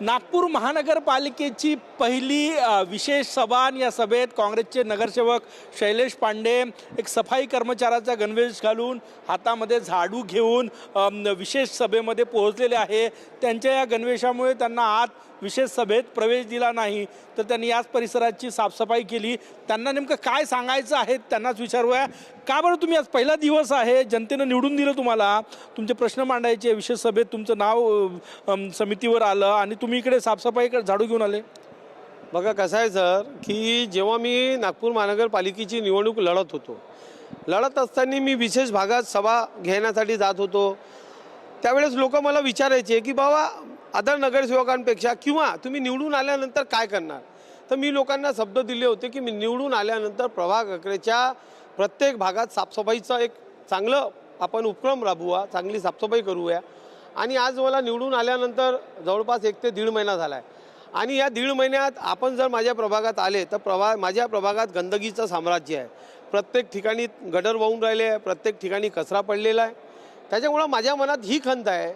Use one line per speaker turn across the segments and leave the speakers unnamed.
नागपूर महानगरपालिकेची पहिली विशेष सभा आणि या सभेत काँग्रेसचे नगरसेवक शैलेश पांडे एक सफाई कर्मचाऱ्याचा गणवेश घालून हातामध्ये झाडू घेऊन विशेष सभेमध्ये पोहोचलेले आहे। त्यांच्या या गणवेशामुळे त्यांना आत विशेष सभेत प्रवेश दिला नाही, तर त्यांनी याच परिसराची साफसफाई केली। त्यांना नेमकं काय सांगायचं आहे त्यांनाच विचारूया। का बरं तुम्ही आज पहिला दिवस आहे, जनतेनं निवडून दिलं तुम्हाला, तुमचे प्रश्न मांडायचे विशेष सभेत, तुमचं नाव समितीवर आलं आणि तुम्ही इकडे साफसफाई झाडू घेऊन आले?
बघा कसं आहे सर की जेव्हा मी नागपूर महानगरपालिकेची निवडणूक लढत असताना मी विशेष भागात सभा घेण्यासाठी जात होतो, त्यावेळेस लोक मला विचारायचे की बाबा अदर नगरसेवकांपेक्षा किंवा तुम्ही निवडून आल्यानंतर काय करणार। तर मी लोकांना शब्द दिले होते की मी निवडून आल्यानंतर प्रभाग 11च्या प्रत्येक भागात साफसफाईचा एक चांगलं आपण उपक्रम राबवूया, चांगली साफसफाई करूया। आणि आज मला निवडून आल्यानंतर जवळपास 1 ते 1.5 महिना झाला आहे आणि या 1.5 महिन्यात आपण जर माझ्या प्रभागात आले तर माझ्या प्रभागात गंदगीचं साम्राज्य आहे। प्रत्येक ठिकाणी गटर वाहून राहिले आहे, प्रत्येक ठिकाणी कचरा पडलेला आहे। त्याच्यामुळे माझ्या मनात ही खंत आहे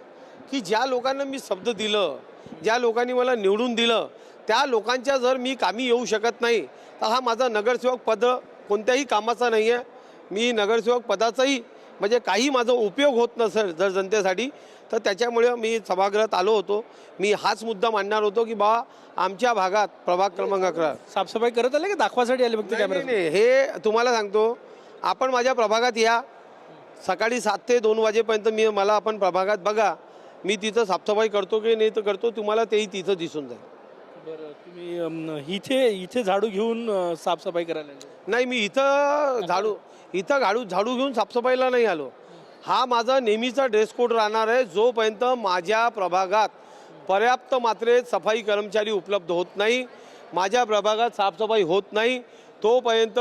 की ज्या लोकांना मी शब्द दिलं, ज्या लोकांनी मला निवडून दिलं, त्या लोकांच्या जर मी कामी येऊ शकत नाही तर हा माझा नगरसेवक पद कोणत्याही कामाचा नाही आहे। मी नगरसेवक पदाचाही म्हणजे काही माझा उपयोग होत नसेल जर जनतेसाठी, तर त्याच्यामुळे मी सभागृहात आलो होतो। मी हाच मुद्दा मांडणार होतो की बा आमच्या भागात प्रभाग क्रमांक 11
साफसफाई करत आले की दाखवासाठी आले फक्त कॅमेरा?
नाही, हे तुम्हाला सांगतो, आपण माझ्या प्रभागात या, सकाळी 7 ते 2 वाजेपर्यंत मला आपण प्रभागात बघा, मी तिथं साफसफाई करतो की नाही तर करतो, तुम्हाला तेही तिथं दिसून जाईल।
बरं, तुम्ही इथे झाडू घेऊन साफसफाई करायला आले?
नाही, मी इथं झाडू घेऊन साफसफाईला नाही आलो। हा माझा नेहमीचा ड्रेस कोड राहणार आहे। जोपर्यंत माझ्या प्रभागात पर्याप्त मात्रेत सफाई कर्मचारी उपलब्ध होत नाही, माझ्या प्रभागात साफसफाई होत नाही, तोपर्यंत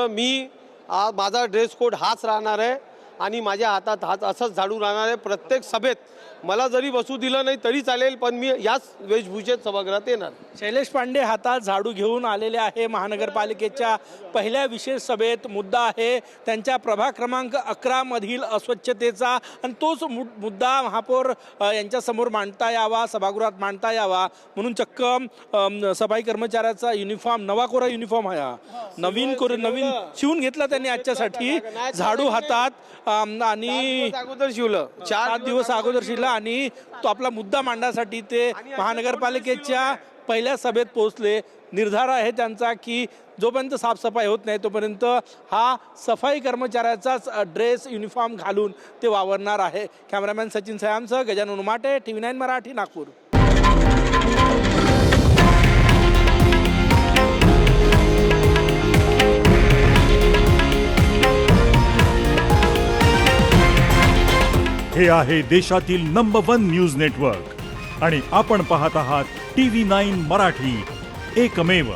माझा ड्रेस कोड हाच राहणार आहे आणि माझ्या हातात हाच असंच झाडू राहणार आहे। प्रत्येक सभेत मला जरी बसू दिलं नाही तरी चालेल, पण मी याच वेशभूषेत सभागृहात येणार।
शैलेश पांडे हातात झाडू घेऊन आलेले आहे महानगरपालिकेच्या पहिल्या विशेष सभेत। मुद्दा आहे त्यांच्या प्रभाग क्रमांक 11 मधील अस्वच्छतेचा आणि तोच मुद्दा महापौर यांच्यासमोर मांडता यावा, सभागृहात मांडता यावा म्हणून चक्क सफाई कर्मचाऱ्याचा युनिफॉर्म, नवा कोरा युनिफॉर्म आहे, नवीन शिवून घेतला त्यांनी आजच्यासाठी, झाडू हातात आणि
अगोदर शिवलं
4 दिवस अगोदर शिवला आणि तो आपला मुद्दा मांडण्यासाठी ते महानगरपालिकेच्या पहिल्या सभेत पोहोचले। निर्धार आहे त्यांचा की जोपर्यंत साफसफाई होत नाही तोपर्यंत हा सफाई कर्मचाऱ्याचाच ड्रेस युनिफॉर्म घालून ते वावरणार आहे। कॅमेरामॅन सचिन सयामसह गजानन उमाटे, TV9 मराठी, नागपूर।
हे आहे देशातील नंबर 1 न्यूज नेटवर्क आणि आपण पाहत आहात TV9 मराठी, एकमेव।